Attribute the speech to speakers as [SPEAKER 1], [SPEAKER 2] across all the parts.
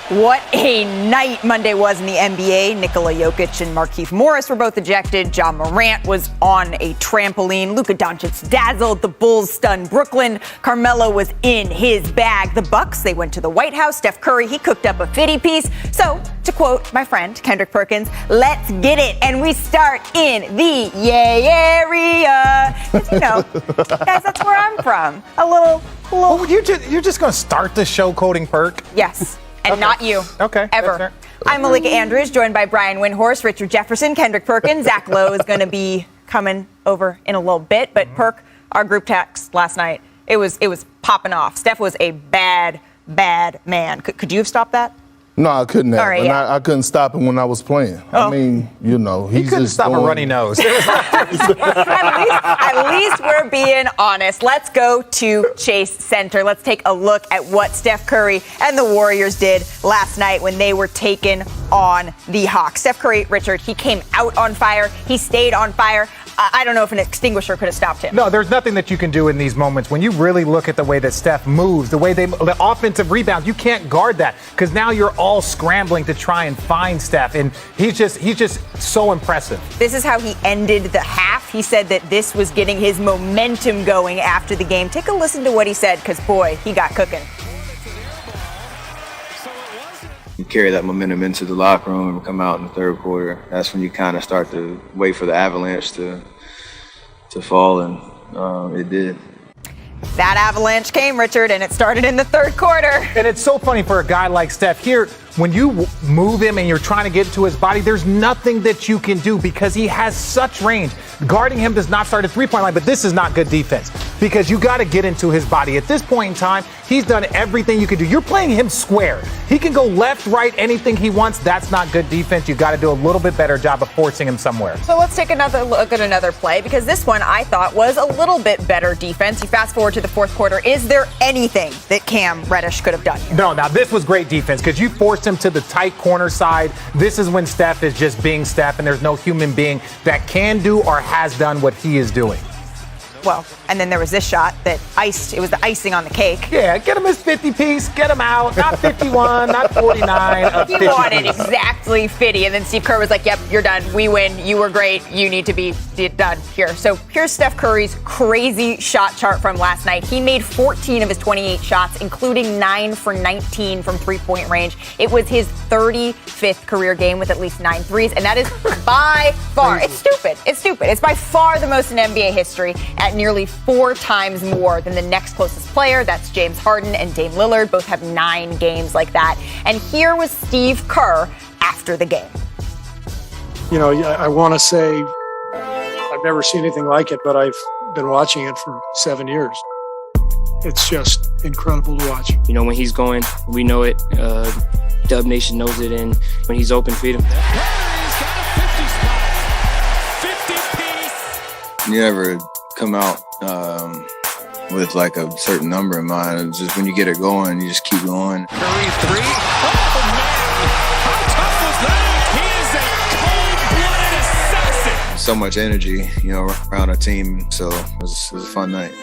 [SPEAKER 1] What a night Monday was in the NBA. Nikola Jokic and Markieff Morris were both ejected. Ja Morant was on a trampoline. Luka Doncic dazzled. The Bulls stunned Brooklyn. Carmelo was in his bag. The Bucks, they went to the White House. Steph Curry, he cooked up a fitty piece. So, to quote my friend Kendrick Perkins, let's get it. And we start in the yay area. Because, you know, guys, that's where I'm from. A little.
[SPEAKER 2] Oh, you're just going to start the show quoting Perk?
[SPEAKER 1] Yes. And okay. Not you.
[SPEAKER 2] Okay.
[SPEAKER 1] Ever. I'm Malika Andrews, joined by Brian Windhorst, Richard Jefferson, Kendrick Perkins. Zach Lowe is going to be coming over in a little bit. But Perk, our group text last night, it was popping off. Steph was a bad man. Could you have stopped that?
[SPEAKER 3] No, I couldn't have.
[SPEAKER 1] Right,
[SPEAKER 3] and
[SPEAKER 1] yeah.
[SPEAKER 3] I couldn't stop him when I was playing.
[SPEAKER 1] Oh.
[SPEAKER 3] I mean, you know,
[SPEAKER 2] he couldn't stop a runny nose.
[SPEAKER 1] At least we're being honest. Let's go to Chase Center. Let's take a look at what Steph Curry and the Warriors did last night when they were taking on the Hawks. Steph Curry, Richard, he came out on fire. He stayed on fire. I don't know if an extinguisher could have stopped him.
[SPEAKER 2] No, there's nothing that you can do in these moments. When you really look at the way that Steph moves, the offensive rebounds, you can't guard that because now you're all scrambling to try and find Steph, and he's just so impressive.
[SPEAKER 1] This is how he ended the half. He said that this was getting his momentum going after the game. Take a listen to what he said because, boy, he got cooking.
[SPEAKER 4] You carry that momentum into the locker room and come out in the third quarter. That's when you kind of start to wait for the avalanche to fall, and it did.
[SPEAKER 1] That avalanche came, Richard, and it started in the third quarter.
[SPEAKER 2] And it's so funny for a guy like Steph here. When you move him and you're trying to get to his body, there's nothing that you can do because he has such range. Guarding him does not start at three-point line, but this is not good defense because you got to get into his body. At this point in time, he's done everything you can do. You're playing him square. He can go left, right, anything he wants. That's not good defense. You got to do a little bit better job of forcing him somewhere.
[SPEAKER 1] So let's take another look at another play because this one I thought was a little bit better defense. You fast forward to the fourth quarter. Is there anything that Cam Reddish could have done here?
[SPEAKER 2] No, now this was great defense because you forced him to the tight corner side. This is when Steph is just being Steph, and there's no human being that can do or has done what he is doing.
[SPEAKER 1] Well, and then there was this shot that iced. It was the icing on the cake.
[SPEAKER 2] Yeah, get him his 50-piece. Get him out. Not 51, not 49.
[SPEAKER 1] He wanted exactly 50. And then Steve Kerr was like, yep, you're done. We win. You were great. You need to be done here. So here's Steph Curry's crazy shot chart from last night. He made 14 of his 28 shots, including 9 for 19 from three-point range. It was his 35th career game with at least 9 threes. And that is by far, it's stupid. It's by far the most in NBA history at nearly 4 times more than the next closest player. That's James Harden and Dame Lillard. Both have 9 games like that. And here was Steve Kerr after the game.
[SPEAKER 5] You know, I want to say I've never seen anything like it, but I've been watching it for 7 years. It's just incredible to watch.
[SPEAKER 6] You know, when he's going, we know it. Dub Nation knows it, and when he's open, feed him.
[SPEAKER 4] You never come out with like a certain number in mind. It's just when you get it going, you just keep going.
[SPEAKER 7] Curry three. Oh, man. How tough was that? He is a cold-blooded assassin.
[SPEAKER 4] So much energy, you know, around our team. So it was a fun night.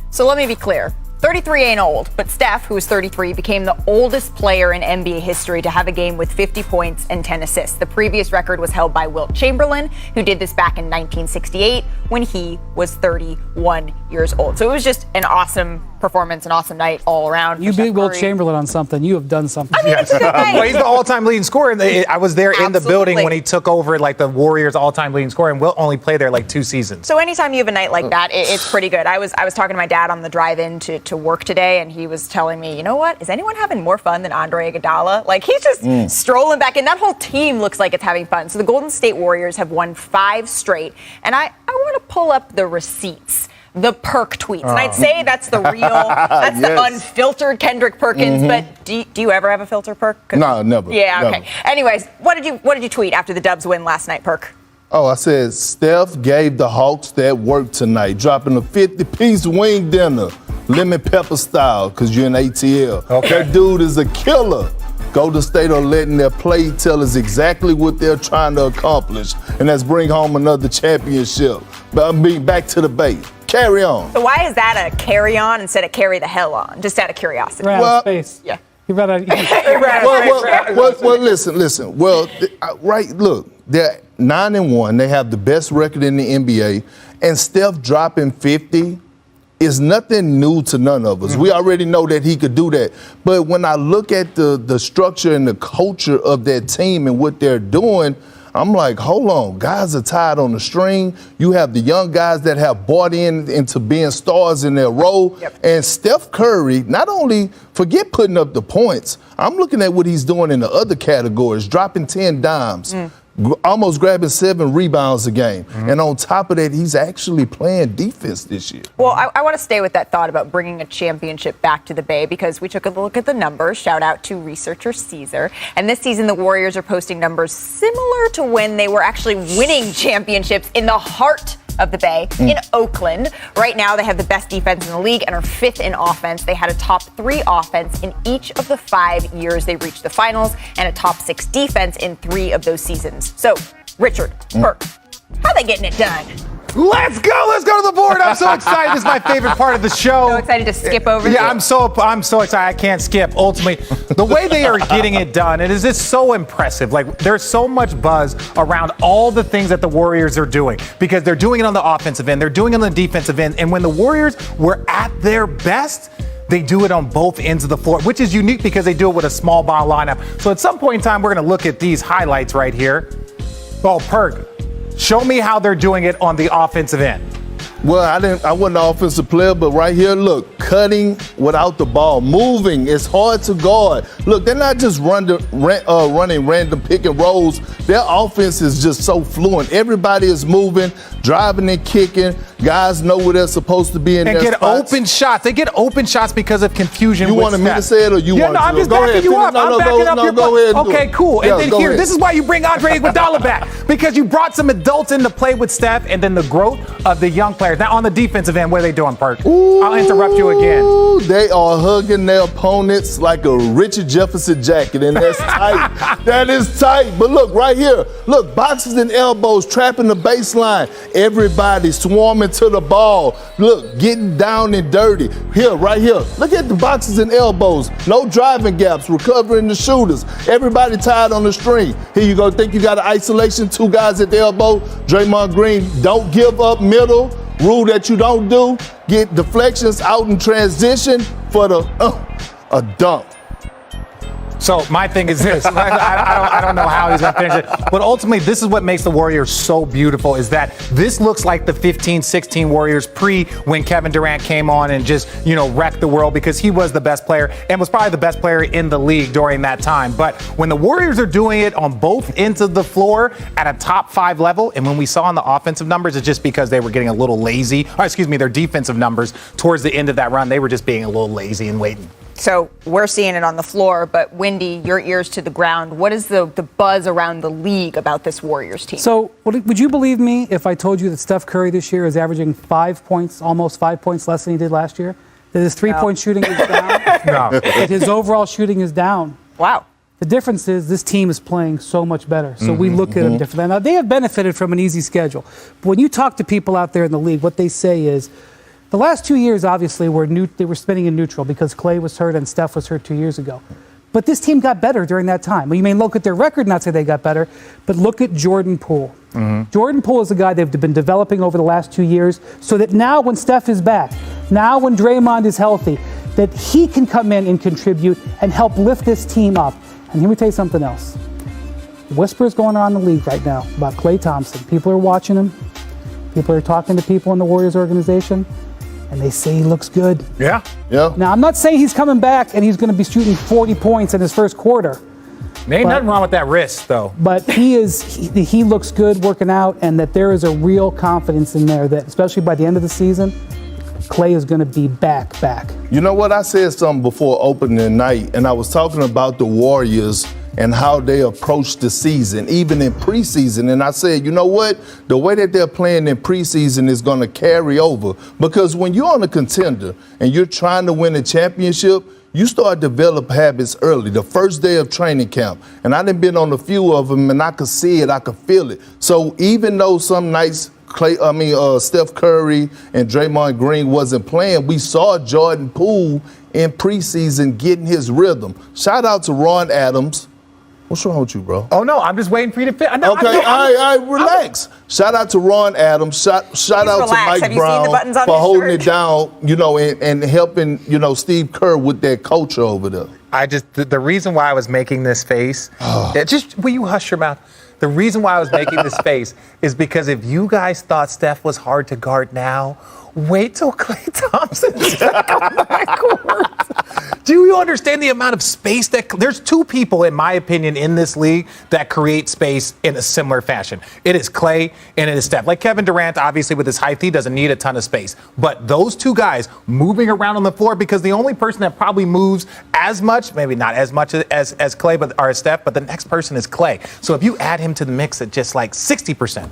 [SPEAKER 1] So let me be clear. 33 ain't old, but Steph, who is 33, became the oldest player in NBA history to have a game with 50 points and 10 assists. The previous record was held by Wilt Chamberlain, who did this back in 1968 when he was 31 years old. So it was just an awesome performance, an awesome night all around.
[SPEAKER 8] You beat Wilt Chamberlain on something. You have done something.
[SPEAKER 1] I mean, it's a good night.
[SPEAKER 2] Well, he's the all-time leading scorer. I was there in the building when he took over like the Warriors' all-time leading scorer, and Wilt only played there like 2 seasons.
[SPEAKER 1] So anytime you have a night like that, it's pretty good. I was talking to my dad on the drive-in to work today, and he was telling me, you know what? Is anyone having more fun than Andre Iguodala? Like, he's just strolling back in. That whole team looks like it's having fun. So the Golden State Warriors have won 5 straight, and I want to pull up the receipts. The Perk tweets. And I'd say that's the real, that's the unfiltered Kendrick Perkins. But do you ever have a filter, Perk?
[SPEAKER 3] No, never.
[SPEAKER 1] Yeah, okay.
[SPEAKER 3] Never.
[SPEAKER 1] Anyways, what did you tweet after the Dubs win last night, Perk?
[SPEAKER 3] Oh, I said Steph gave the Hawks that work tonight, dropping a 50-piece wing dinner, lemon pepper style, because you're in ATL. Okay. That dude is a killer. Golden State are letting their play tell us exactly what they're trying to accomplish, and that's bring home another championship. But I mean, back to the Bay. Carry on.
[SPEAKER 1] So why is that a carry on instead of carry the hell on? Just out of curiosity.
[SPEAKER 8] Ran out of space.
[SPEAKER 1] Yeah.
[SPEAKER 8] He ran out of
[SPEAKER 3] Well, listen. Well, right, look, they're 9-1. They have the best record in the NBA. And Steph dropping 50 is nothing new to none of us. We already know that he could do that. But when I look at the structure and the culture of that team and what they're doing, I'm like, hold on, guys are tied on the string. You have the young guys that have bought into being stars in their role.
[SPEAKER 1] Yep.
[SPEAKER 3] And Steph Curry, not only forget putting up the points, I'm looking at what he's doing in the other categories, dropping 10 dimes. Almost grabbing 7 rebounds a game. And on top of that, he's actually playing defense this year.
[SPEAKER 1] Well, I want to stay with that thought about bringing a championship back to the Bay because we took a look at the numbers. Shout out to researcher Caesar. And this season, the Warriors are posting numbers similar to when they were actually winning championships in the heart of the Bay in Oakland. Right now, they have the best defense in the league and are 5th in offense. They had a top 3 offense in each of the 5 years they reached the finals and a top 6 defense in 3 of those seasons. So, Richard, Perk, how are they getting it done?
[SPEAKER 2] Let's go to the board. I'm so excited. This is my favorite part of the show.
[SPEAKER 1] So excited to skip over.
[SPEAKER 2] Yeah, I'm so excited. I can't skip. Ultimately, the way they are getting it done, it is just so impressive. Like, there's so much buzz around all the things that the Warriors are doing because they're doing it on the offensive end, they're doing it on the defensive end, and when the Warriors were at their best, they do it on both ends of the floor, which is unique because they do it with a small ball lineup. So at some point in time, we're going to look at these highlights right here. Oh, Perk, show me how they're doing it on the offensive end.
[SPEAKER 3] Well, I wasn't an offensive player, but right here, look, cutting without the ball, moving. It's hard to guard. Look, they're not just running random pick and rolls. Their offense is just so fluent. Everybody is moving, driving and kicking. Guys know where they're supposed to be in their
[SPEAKER 2] get
[SPEAKER 3] spots.
[SPEAKER 2] open shots. They get open shots because of confusion.
[SPEAKER 3] You
[SPEAKER 2] with
[SPEAKER 3] wanted me to
[SPEAKER 2] Steph.
[SPEAKER 3] say it or you wanted
[SPEAKER 2] no,
[SPEAKER 3] to?
[SPEAKER 2] I'm just
[SPEAKER 3] Go
[SPEAKER 2] backing
[SPEAKER 3] ahead.
[SPEAKER 2] you up. I'm backing up your
[SPEAKER 3] go
[SPEAKER 2] point.
[SPEAKER 3] ahead and do
[SPEAKER 2] Okay,
[SPEAKER 3] it.
[SPEAKER 2] cool.
[SPEAKER 3] Yeah,
[SPEAKER 2] And then
[SPEAKER 3] go
[SPEAKER 2] here,
[SPEAKER 3] ahead.
[SPEAKER 2] this is why you bring Andre Iguodala back because you brought some adults in to play with Steph and then the growth of the young players. Now on the defensive end, what are they doing, Perk? I'll interrupt you again.
[SPEAKER 3] They are hugging their opponents like a Richard Jefferson jacket, and that's tight. That is tight. But look, right here. Look, boxes and elbows trapping the baseline. Everybody swarming to the ball. Look, getting down and dirty. Here, right here. Look at the boxes and elbows. No driving gaps, recovering the shooters. Everybody tied on the string. Here you go. Think you got an isolation, 2 guys at the elbow. Draymond Green, don't give up middle. Rule that you don't do. Get deflections out in transition for a dunk.
[SPEAKER 2] So my thing is this. I don't know how he's going to finish it. But ultimately, this is what makes the Warriors so beautiful is that this looks like the 15-16 Warriors when Kevin Durant came on and just, wrecked the world because he was the best player and was probably the best player in the league during that time. But when the Warriors are doing it on both ends of the floor at a top 5 level, and when we saw on the offensive numbers, it's just because they were getting a little lazy. Their defensive numbers towards the end of that run, they were just being a little lazy and waiting.
[SPEAKER 1] So we're seeing it on the floor, but Wendy, your ears to the ground. What is the buzz around the league about this Warriors team?
[SPEAKER 8] So would you believe me if I told you that Steph Curry this year is averaging 5 points, almost 5 points less than he did last year? That his three-point shooting is down?
[SPEAKER 2] No.
[SPEAKER 8] That his overall shooting is down?
[SPEAKER 1] Wow.
[SPEAKER 8] The difference is this team is playing so much better. So we look at them differently. Now, they have benefited from an easy schedule. But when you talk to people out there in the league, what they say is, the last 2 years, obviously, they were spinning in neutral because Klay was hurt and Steph was hurt 2 years ago. But this team got better during that time. Well, you may look at their record and not say they got better, but look at Jordan Poole. Jordan Poole is a guy they've been developing over the last 2 years so that now when Steph is back, now when Draymond is healthy, that he can come in and contribute and help lift this team up. And let me tell you something else. Whispers going on in the league right now about Klay Thompson. People are watching him. People are talking to people in the Warriors organization. And they say he looks good.
[SPEAKER 2] Yeah.
[SPEAKER 8] Now, I'm not saying he's coming back and he's going to be shooting 40 points in his first quarter.
[SPEAKER 2] There ain't nothing wrong with that wrist, though.
[SPEAKER 8] But he looks good working out, and that there is a real confidence in there that, especially by the end of the season, Klay is going to be back.
[SPEAKER 3] You know what? I said something before opening night, and I was talking about the Warriors and how they approach the season, even in preseason. And I said, you know what? The way that they're playing in preseason is going to carry over. Because when you're on a contender and you're trying to win a championship, you start to develop habits early, the first day of training camp. And I done been on a few of them, and I could see it, I could feel it. So even though some nights Steph Curry and Draymond Green wasn't playing, we saw Jordan Poole in preseason getting his rhythm. Shout out to Ron Adams. What's wrong with you, bro?
[SPEAKER 2] Oh, no, I'm just waiting for you to fit.
[SPEAKER 3] Okay, all right, relax. Shout out to Ron Adams. Shout out to Mike Brown for holding it down, and helping, Steve Kerr with that culture over there.
[SPEAKER 2] The reason why I was making this face, will you hush your mouth? The reason why I was making this face is because if you guys thought Steph was hard to guard now, wait till Klay Thompson's back on that court. Do you understand the amount of space there's two people, in my opinion, in this league that create space in a similar fashion. It is Klay and it is Steph. Like Kevin Durant, obviously with his height, he doesn't need a ton of space. But those two guys moving around on the floor, because the only person that probably moves as much, maybe not as much as Klay or Steph, but the next person is Klay. So if you add him to the mix at just like 60%,